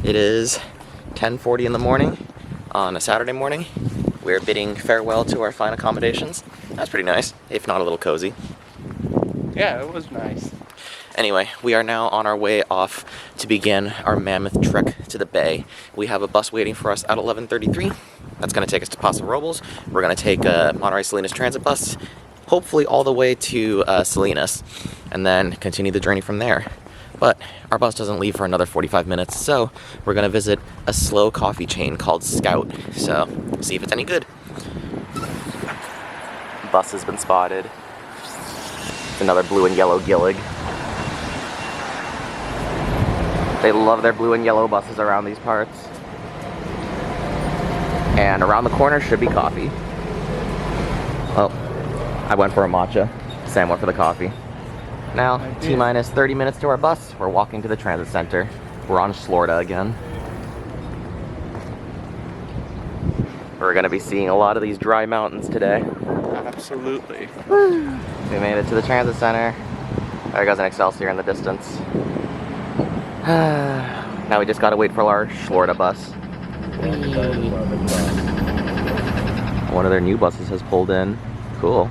It is 10:40 in the morning on a Saturday morning. We're bidding farewell to our fine accommodations. That's pretty nice, if not a little cozy. Yeah, it was nice. Anyway, we are now on our way off to begin our mammoth trek to the bay. We have a bus waiting for us at 11:33. That's going to take us to Paso Robles. We're going to take a Monterey Salinas transit bus, hopefully all the way to Salinas, and then continue the journey from there. But our bus doesn't leave for another 45 minutes, so we're going to visit a slow coffee chain called Scout. So, see if it's any good. Bus has been spotted. It's another blue and yellow Gillig. They love their blue and yellow buses around these parts. And around the corner should be coffee. Oh, I went for a matcha. Sam went for the coffee. Now, T-minus 30 minutes to our bus. We're walking to the transit center. We're on Florida again. We're gonna be seeing a lot of these dry mountains today. Absolutely. We made it to the transit center. There goes an Excelsior in the distance. Now we just gotta wait for our Florida bus. One of their new buses has pulled in. Cool.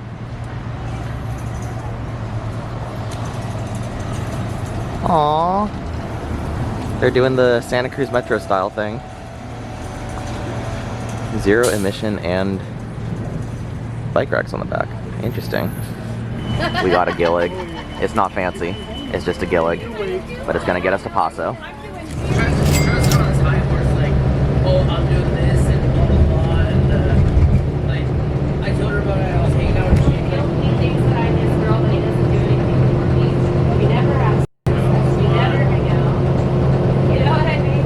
Aww. They're doing the Santa Cruz Metro style thing. Zero emission and bike racks on the back. Interesting. We got a Gillig. It's not fancy. It's just a Gillig. But it's gonna get us to Paso. I'm doing this and blah blah blah, and like I told her about it. I was hanging out with she He thinks that I'm his girl, but he doesn't do anything for me. We never have sex. We never hang out. You know what I mean?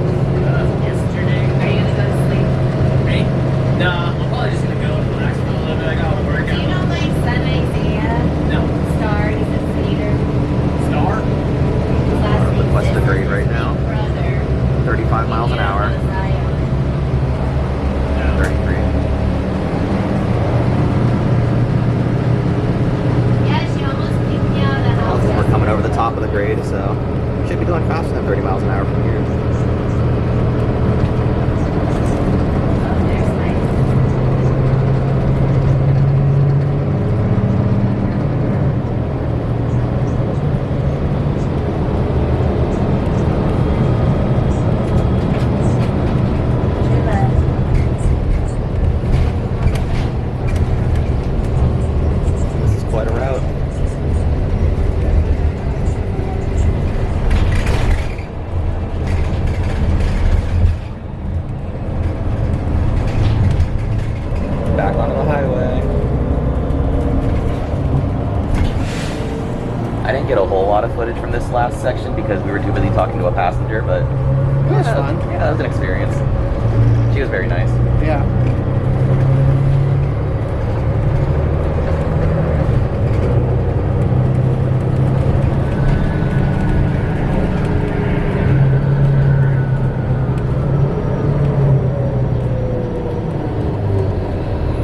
yesterday. Are you gonna go to sleep? Me? Nah, I'm probably just gonna go and relax for a little bit. I gotta work Do you out. know like Sun Isaiah? No. Star, he's a skater. Star? Last week. West of Grade right now. Brother. 35 miles an hour. 33. Yeah, she almost kicked me out of the house. We're coming over the top of the grade, so should be going faster than 30 miles an hour from here. Oh, there's nice. This is quite a route. Back onto the highway. I didn't get a whole lot of footage from this last section because we were too busy talking to a passenger, but It was fun. yeah, that was an experience. She was very nice. Yeah.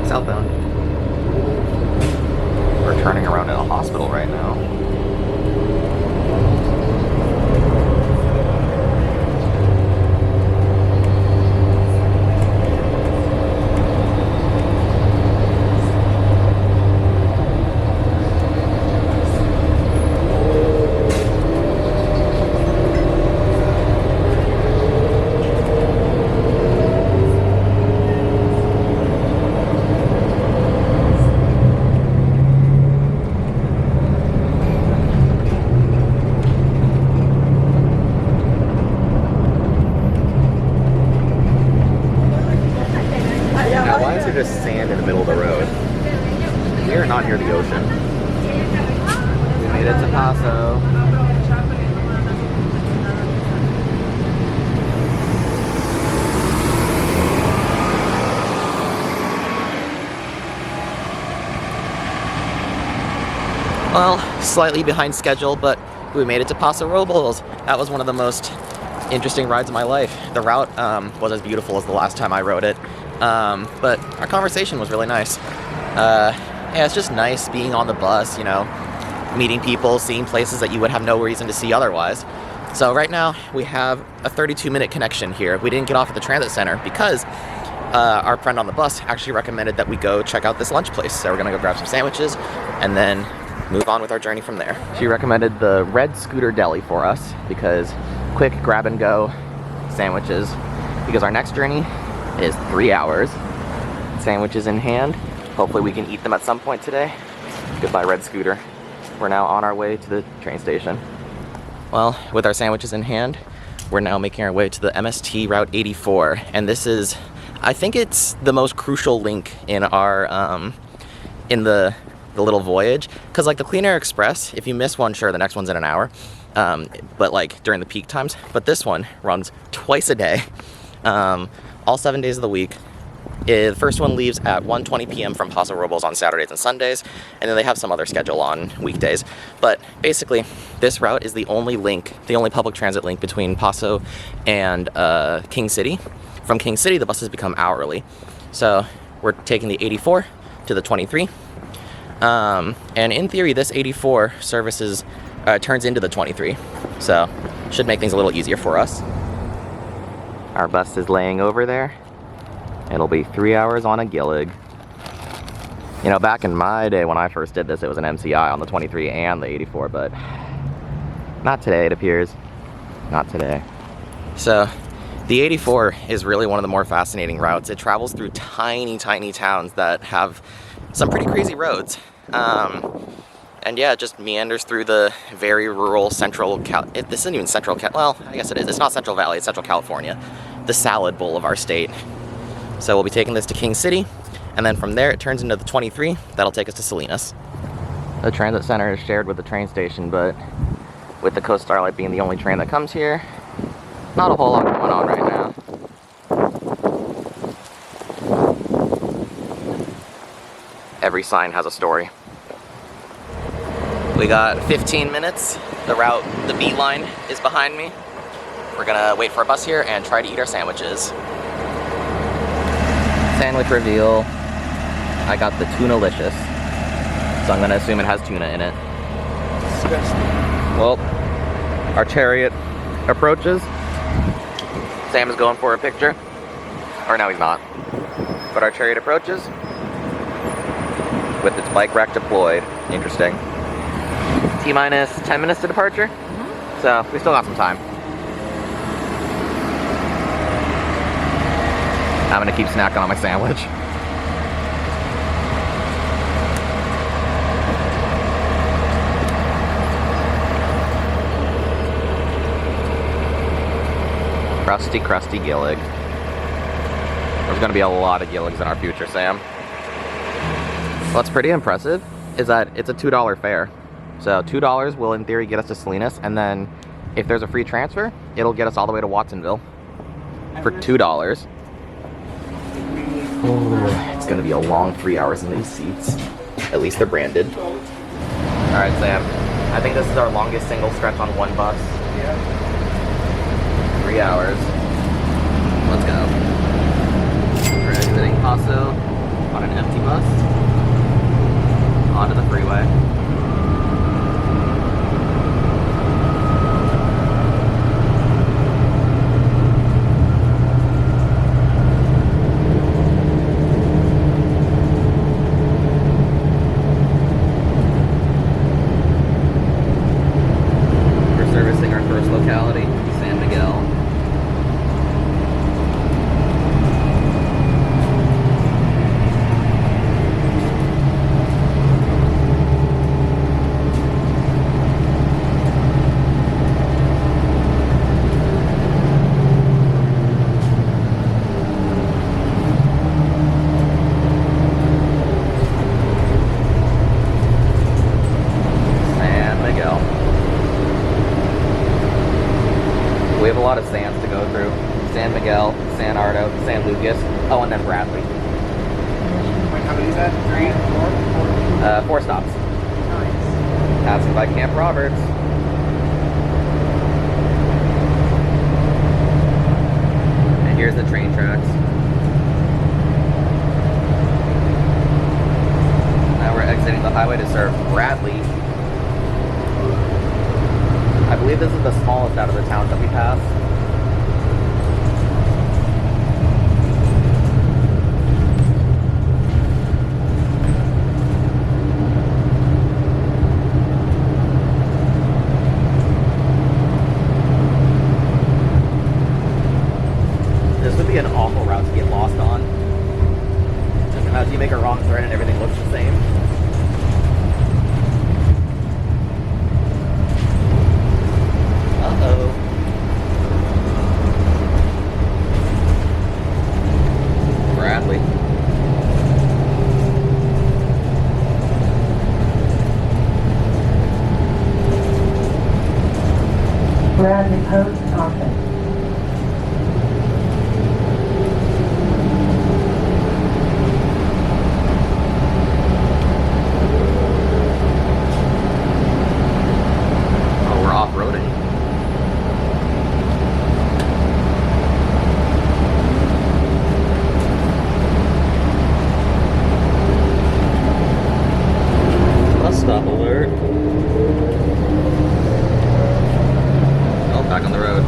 Southbound. We're turning around in a hospital right now. Now, why is there just sand in the middle of the road? We are not near the ocean. We made it to Paso. Well, slightly behind schedule, but we made it to Paso Robles. That was one of the most interesting rides of my life. The route was as beautiful as the last time I rode it, but our conversation was really nice. Yeah, it's just nice being on the bus, you know, meeting people, seeing places that you would have no reason to see otherwise. So right now we have a 32-minute connection here. We didn't get off at the transit center because our friend on the bus actually recommended that we go check out this lunch place. So we're gonna go grab some sandwiches and then move on with our journey from there. She recommended the Red Scooter Deli for us because quick grab and go sandwiches, because our next journey is 3 hours. Sandwiches in hand. Hopefully we can eat them at some point today. Goodbye, Red Scooter. We're now on our way to the train station. Well, with our sandwiches in hand, we're now making our way to the MST Route 84. And this is, I think it's the most crucial link in our, in the little voyage. Cause like the Clean Air Express, if you miss one, sure, the next one's in an hour. But like during the peak times. But this one runs twice a day, all 7 days of the week. The first one leaves at 1:20 p.m. from Paso Robles on Saturdays and Sundays, and then they have some other schedule on weekdays. But basically, this route is the only link, the only public transit link between Paso and King City. From King City, the buses become hourly. So we're taking the 84 to the 23. And in theory, this 84 services turns into the 23. So should make things a little easier for us. Our bus is laying over there. It'll be 3 hours on a Gillig. You know, back in my day when I first did this, it was an MCI on the 23 and the 84, but not today, it appears. Not today. So, the 84 is really one of the more fascinating routes. It travels through tiny, tiny towns that have some pretty crazy roads. And yeah, it just meanders through the very rural central this isn't even central well, I guess it is. It's not Central Valley, it's Central California. The salad bowl of our state. So we'll be taking this to King City, and then from there it turns into the 23. That'll take us to Salinas. The transit center is shared with the train station, but with the Coast Starlight being the only train that comes here, not a whole lot going on right now. Every sign has a story. We got 15 minutes. The B line is behind me. We're gonna wait for a bus here and try to eat our sandwiches. Sandwich reveal. I got the Tuna-licious. So I'm gonna assume it has tuna in it. Disgusting. Well, our chariot approaches. Sam is going for a picture. Or no, he's not. But our chariot approaches with its bike rack deployed. Interesting. T-minus 10 minutes to departure. So we still got some time. I'm gonna keep snacking on my sandwich. Crusty, crusty Gillig. There's gonna be a lot of Gilligs in our future, Sam. What's pretty impressive is that it's a $2 fare. So $2 will in theory get us to Salinas, and then if there's a free transfer, it'll get us all the way to Watsonville for $2. Oh, it's gonna be a long 3 hours in these seats. At least they're branded. All right, Sam. I think this is our longest single stretch on one bus. Yeah. 3 hours. Let's go. We're exiting Paso on an empty bus. Onto the freeway. Servicing our first locality, San Miguel. We have a lot of Sands to go through. San Miguel, San Ardo, San Lucas, oh, and then Bradley. Wait, how many is that? 3, 4? 4 stops. Nice. Passing by Camp Roberts. And here's the train tracks. Now we're exiting the highway to serve Bradley. I believe this is the smallest out of the towns that we pass. This would be an awful route to get lost on. Just imagine you make a wrong turn and everything looks the same. Uh-oh. Bradley. Bradley Post Office. Oh, we're off-roading. Bus stop alert. Oh, back on the road.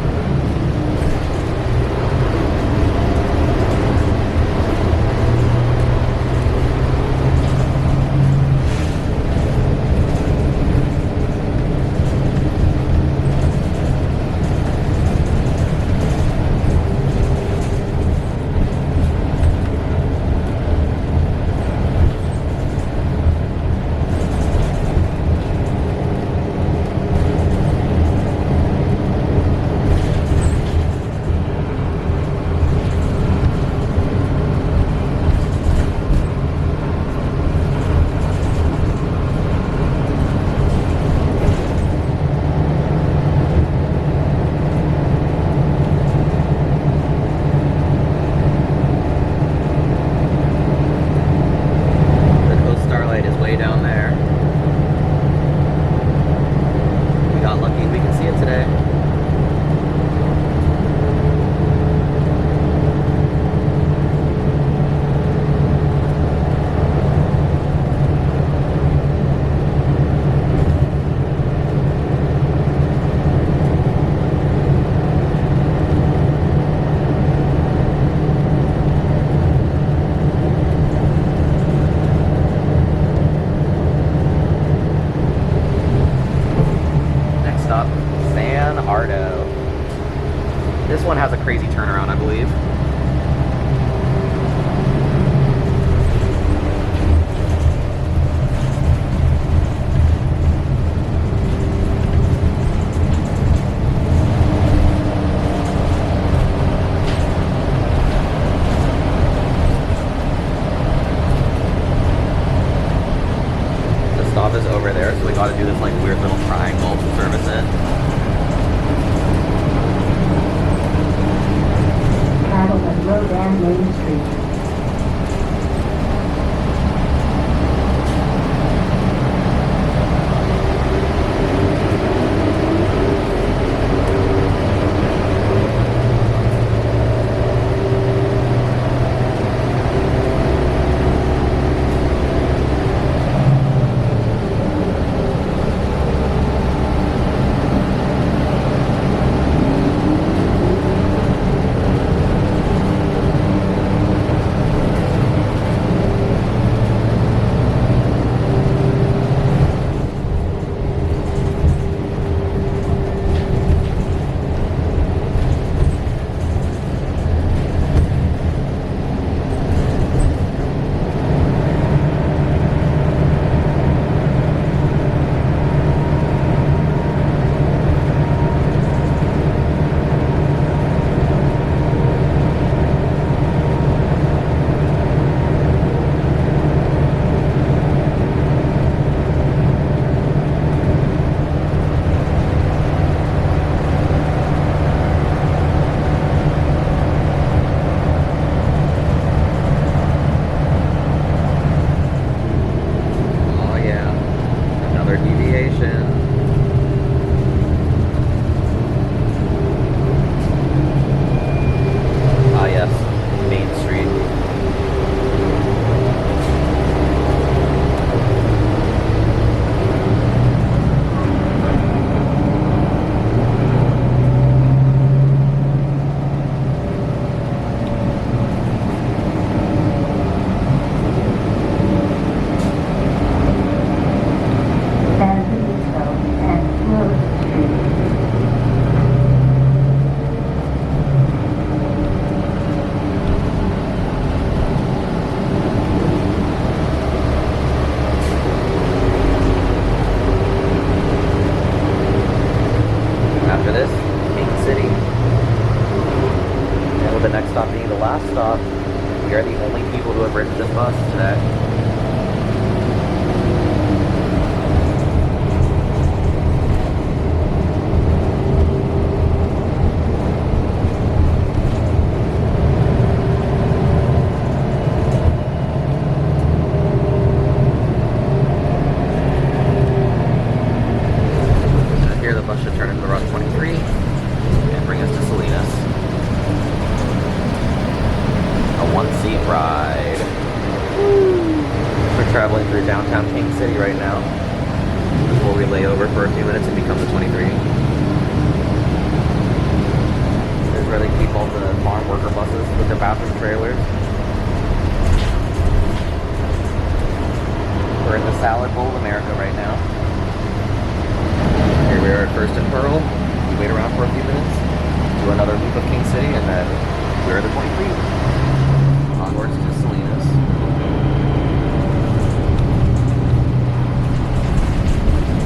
The Coast Starlight is way down there. We got lucky we can see it today. Next stop, San Ardo. This one has a crazy turnaround, I believe. The stop is over there, so we gotta do this like weird little triangle to service it. Cattle the next stop being the last stop. We are the only people who have ridden this bus today. Here the bus should turn into Route 23 and bring us to Salinas. A one-seat ride. We're traveling through downtown King City right now before we lay over for a few minutes and become the 23. This is where they keep all the farm worker buses with their bathroom trailers. We're in the salad bowl of America right now. Here we are at First and Pearl. We wait around for a few minutes, do another loop of King City, and then we're the 23. Onwards to Salinas.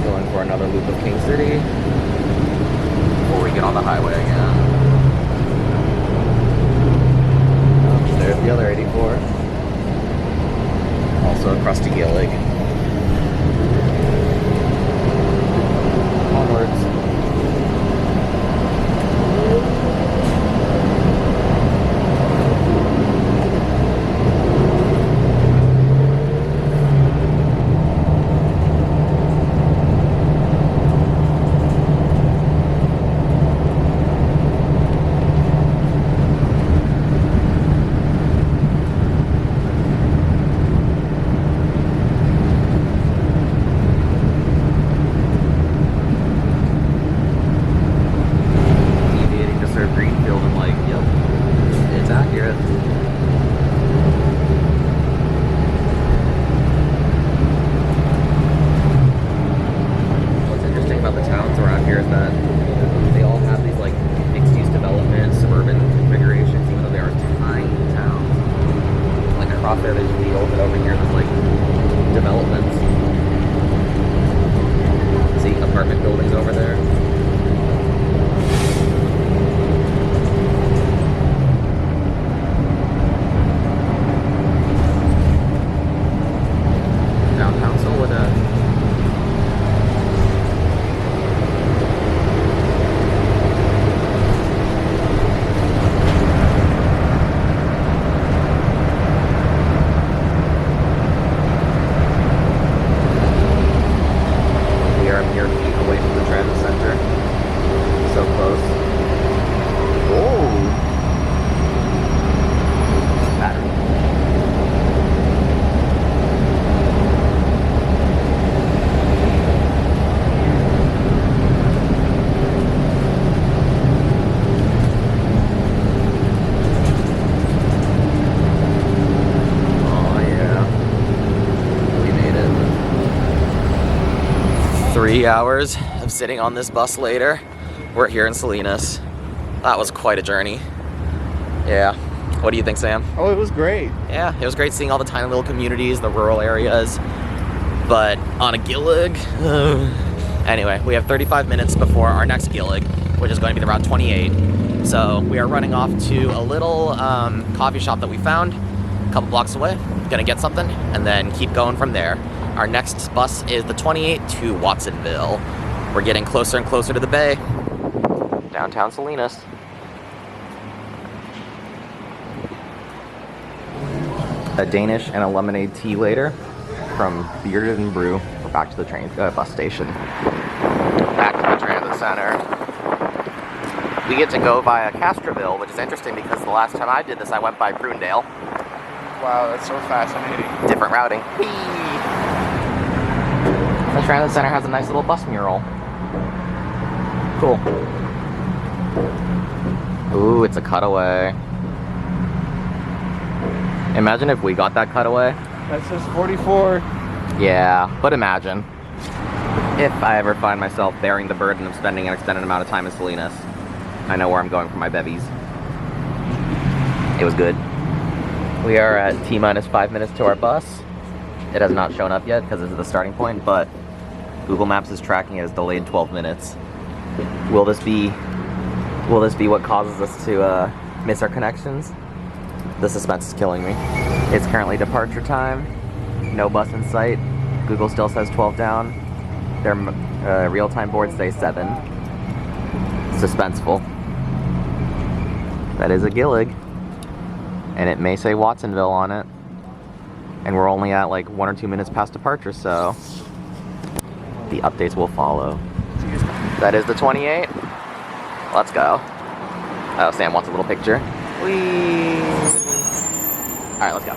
Going for another loop of King City before we get on the highway again. Oh, there's the other 84. Also across to Gillig. Onwards. Hours of sitting on this bus later. We're here in Salinas. That was quite a journey. Yeah. What do you think, Sam? Oh, it was great. Yeah, it was great seeing all the tiny little communities, the rural areas. But on a Gillig, anyway, we have 35 minutes before our next Gillig, which is going to be the Route 28. So we are running off to a little coffee shop that we found a couple blocks away. Gonna get something and then keep going from there. Our next bus is the 28 to Watsonville. We're getting closer and closer to the bay. Downtown Salinas. A Danish and a lemonade tea later from Bearded and Brew. We're back to the train bus station. Back to the transit center. We get to go via Castroville, which is interesting because the last time I did this, I went by Prunedale. Wow, that's so fascinating. Different routing. The transit center has a nice little bus mural. Cool. Ooh, it's a cutaway. Imagine if we got that cutaway. That says 44. Yeah, but imagine if I ever find myself bearing the burden of spending an extended amount of time in Salinas. I know where I'm going for my bevies. It was good. We are at T-minus 5 minutes to our bus. It has not shown up yet because this is the starting point, but Google Maps is tracking it as delayed 12 minutes. Will this be what causes us to miss our connections. The suspense is killing me. It's currently departure time. No bus in sight. Google still says 12 down. Their real-time board says 7. Suspenseful. That is a Gillig. And it may say Watsonville on it. And we're only at like 1 or 2 minutes past departure, so the updates will follow. That is the 28. Let's go. Oh, Sam wants a little picture. Whee! Alright, let's go.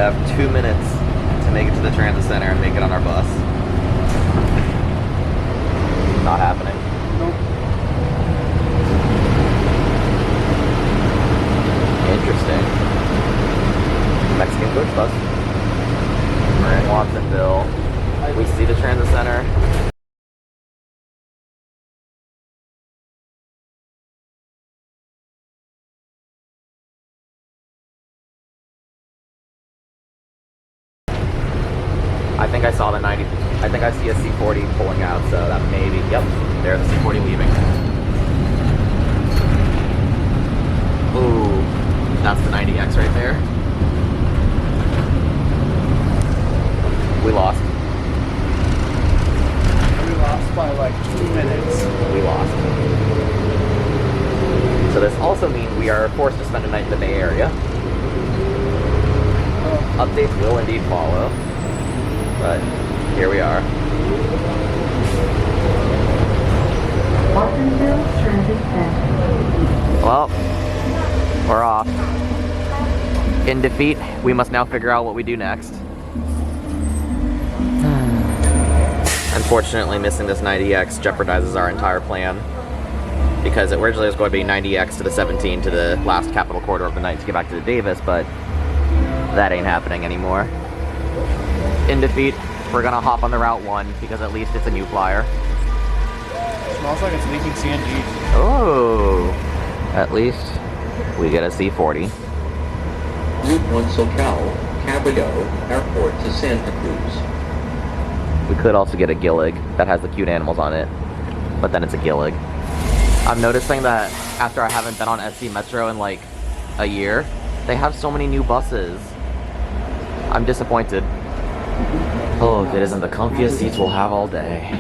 have 2 minutes to make it to the transit center and make it on our bus. Not happening. Nope. Interesting. Mexican coach bus. We're in Watsonville. We see the transit center. I think I saw the 90. I think I see a C40 pulling out, so that maybe. Yep, there's the C40 leaving. Ooh, that's the 90X right there. We lost. We lost by like 2 minutes. We lost. So this also means we are forced to spend a night in the Bay Area. Updates will indeed follow. But here we are. Watsonville Transit Center. Well, we're off. In defeat, we must now figure out what we do next. Unfortunately, missing this 90X jeopardizes our entire plan. Because it originally was going to be 90X to the 17 to the last capital quarter of the night to get back to the Davis, but that ain't happening anymore. In defeat, we're gonna hop on the Route 1 because at least it's a new flyer. Smells like it's leaking CNG. Oh, at least we get a C40. Route 1 SoCal, Cabrillo, Airport to Santa Cruz. We could also get a Gillig that has the cute animals on it, but then it's a Gillig. I'm noticing that after I haven't been on SC Metro in like a year, they have so many new buses. I'm disappointed. Oh, if it isn't the comfiest seats we'll have all day.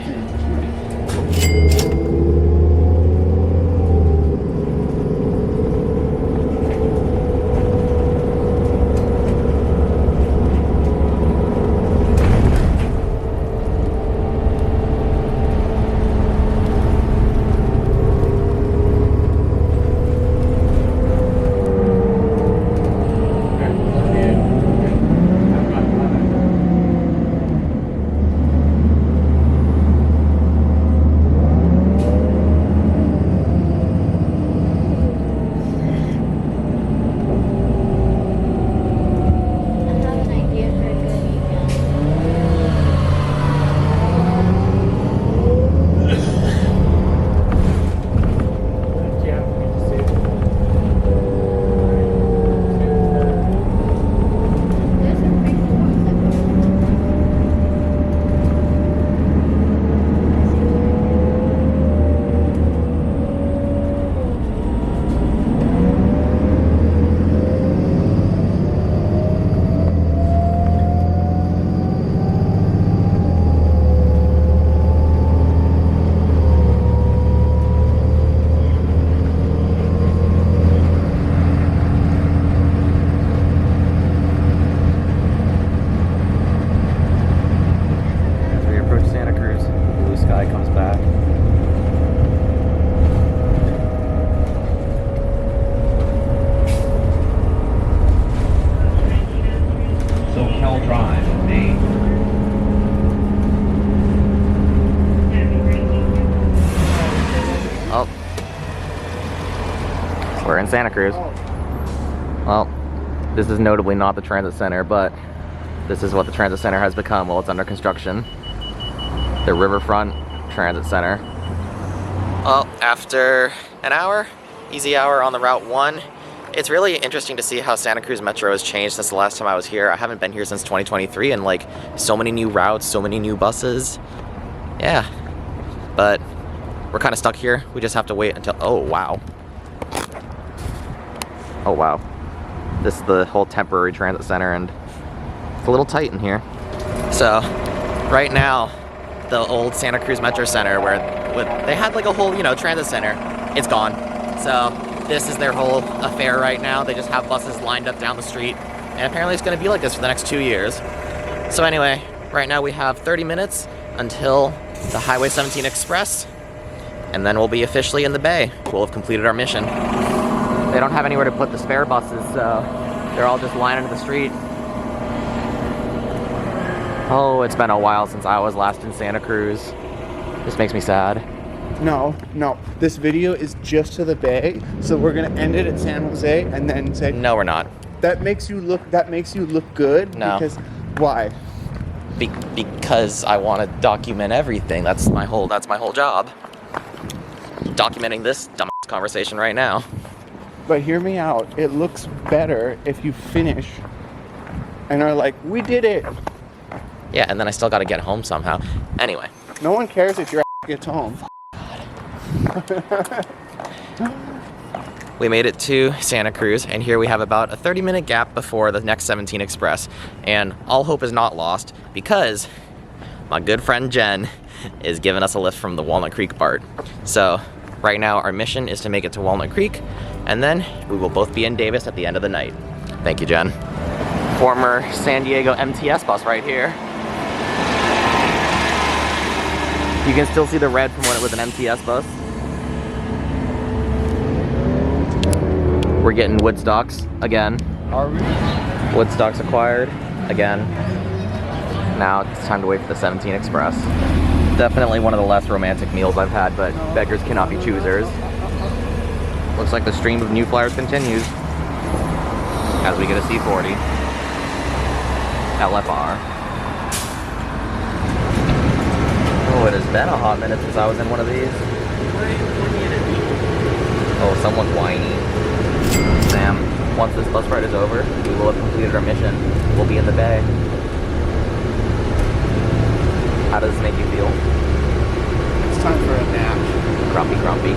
We're in Santa Cruz. Well, this is notably not the transit center, but this is what the transit center has become while it's under construction. The Riverfront Transit Center. Well, after an hour, easy hour on the Route 1, it's really interesting to see how Santa Cruz Metro has changed since the last time I was here. I haven't been here since 2023, and like so many new routes, so many new buses. Yeah, but we're kind of stuck here. We just have to wait until, oh wow. Oh wow. This is the whole temporary transit center, and it's a little tight in here. So, right now, the old Santa Cruz Metro Center where they had like a whole, transit center, it's gone. So, this is their whole affair right now. They just have buses lined up down the street, and apparently it's gonna be like this for the next 2 years. So anyway, right now we have 30 minutes until the Highway 17 Express, and then we'll be officially in the Bay. We'll have completed our mission. They don't have anywhere to put the spare buses, so they're all just lining the street. Oh, it's been a while since I was last in Santa Cruz. This makes me sad. No. This video is just to the Bay, so we're gonna end it at San Jose and then say No, we're not. that makes you look good. No. Because why? Because I want to document everything. That's my whole job. Documenting this dumb conversation right now. But hear me out. It looks better if you finish and are like, we did it. Yeah, and then I still got to get home somehow. Anyway. No one cares if your ass gets home. We made it to Santa Cruz, and here we have about a 30-minute gap before the next 17 Express. And all hope is not lost because my good friend Jen is giving us a lift from the Walnut Creek BART. So right now our mission is to make it to Walnut Creek, and then we will both be in Davis at the end of the night. Thank you, Jen. Former San Diego MTS bus right here. You can still see the red from when it was an MTS bus. We're getting Woodstocks again. Are we? Woodstocks acquired again. Now it's time to wait for the 17 Express. Definitely one of the less romantic meals I've had, but beggars cannot be choosers. Looks like the stream of new flyers continues as we get a C40 LFR. Oh, it has been a hot minute since I was in one of these. Oh, someone's whining. Sam, once this bus ride is over, we will have completed our mission. We'll be in the Bay. How does this make you feel? It's time for a nap. Grumpy.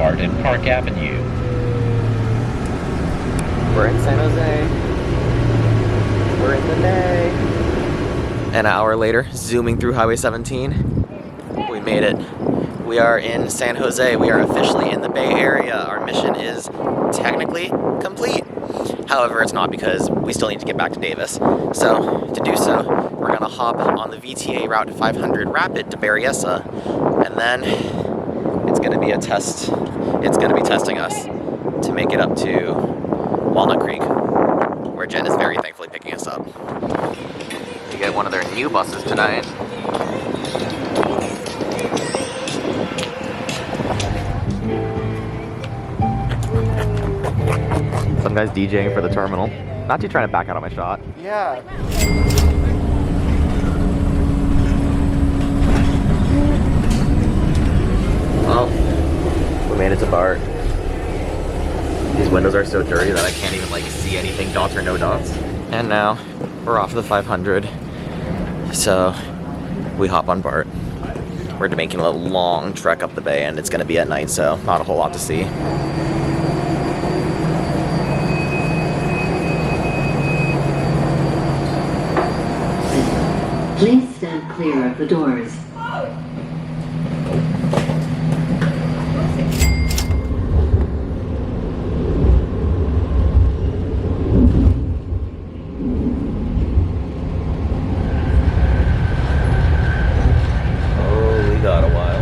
Boulevard and Park Avenue. We're in San Jose. We're in the bay. An hour later, zooming through Highway 17, we made it. We are in San Jose. We are officially in the Bay Area. Our mission is technically complete. However, it's not because we still need to get back to Davis. So, to do so, we're gonna hop on the VTA Route 500 Rapid to Berryessa, and then it's gonna be a test. It's gonna be testing us to make it up to Walnut Creek, where Jen is very thankfully picking us up. We get one of their new buses tonight. Some guy's DJing for the terminal. Not you trying to back out of my shot. Yeah. Well, we made it to BART. These windows are so dirty that I can't even like see anything, dots or no dots. And now we're off the 500. So we hop on BART. We're making a long trek up the bay, and it's gonna be at night, so not a whole lot to see. Please stand clear of the doors. Oh, we got a while.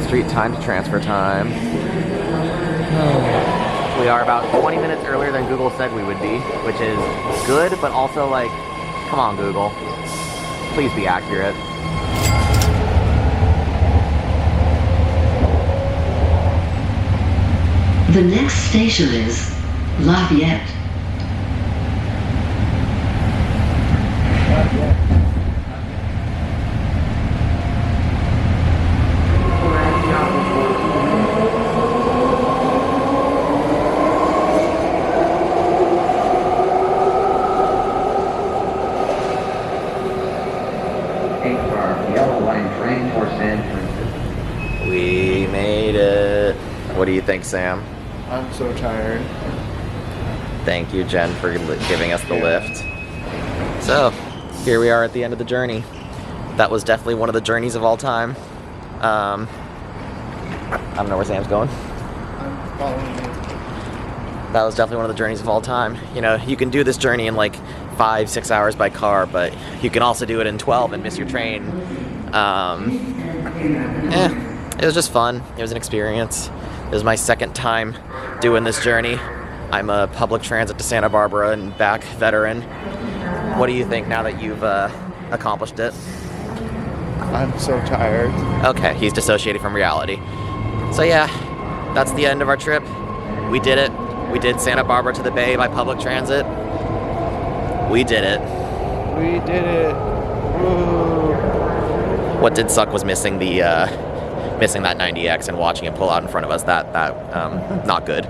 Street time to transfer time. We are about 20 minutes earlier than Google said we would be, which is good, but also like, come on Google, please be accurate. The next station is Lafayette. We made it. What do you think, Sam? I'm so tired. Thank you, Jen, for giving us the lift. So, here we are at the end of the journey. That was definitely one of the journeys of all time. I don't know where Sam's going. I'm following you. That was definitely one of the journeys of all time. You know, you can do this journey in like 5-6 hours by car, but you can also do it in 12 and miss your train. It was just fun. It was an experience. It was my second time doing this journey. I'm a public transit to Santa Barbara and back veteran. What do you think now that you've accomplished it? I'm so tired. Okay, he's dissociated from reality. So yeah, that's the end of our trip. We did it. We did Santa Barbara to the Bay by public transit. We did it. We did it. Woo. What did suck was missing the missing that 90X and watching it pull out in front of us. That not good.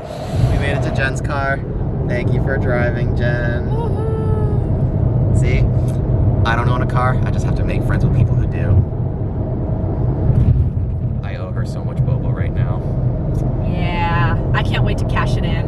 We made it to Jen's car. Thank you for driving, Jen. See, I don't own a car. I just have to make friends with people who do. I owe her so much bobo right now. Yeah, I can't wait to cash it in.